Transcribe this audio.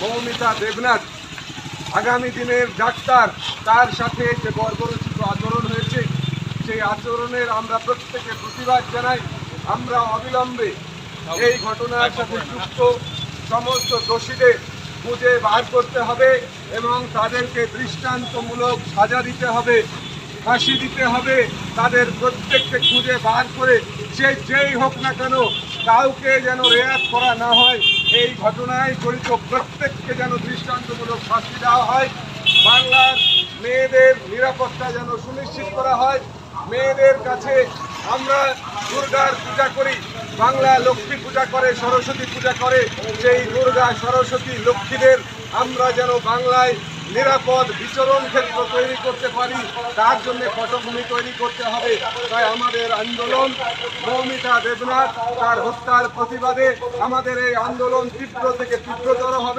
মৌমিতা দেবনাথ আগামী দিনের ডাক্তার, তার সাথে যে বর্বরচিত আচরণ হয়েছে, সেই আচরণের আমরা প্রত্যেকে প্রতিবাদ জানাই। আমরা অবিলম্বে এই ঘটনার সাথে যুক্ত সমস্ত দোষীদের খুঁজে বার করতে হবে এবং তাদেরকে দৃষ্টান্তমূলক সাজা দিতে হবে, ফাঁসি দিতে হবে। তাদের প্রত্যেককে খুঁজে বার করে সে যেই হোক না কেন, কাউকে যেন রেয়াত করা না হয়। এই ঘটনায় জড়িত প্রত্যেককে যেন দৃষ্টান্তমূলক শাস্তি দেওয়া হয়। বাংলার মেয়েদের নিরাপত্তা যেন সুনিশ্চিত করা হয়। মেয়েদের কাছে আমরা দুর্গার পূজা করি, বাংলা লক্ষ্মী পূজা করে, সরস্বতী পূজা করে। সেই দুর্গা, সরস্বতী, লক্ষ্মীদের আমরা যেন বাংলায় নিরাপদ বিচরণ ক্ষেত্র তৈরি করতে পারি, তার জন্য পটভূমি তৈরি করতে হবে। তাই আমাদের আন্দোলন, মৌমিতা দেবনাথ তার হত্যার প্রতিবাদে আমাদের এই আন্দোলন তীব্র থেকে তীব্রতর হবে।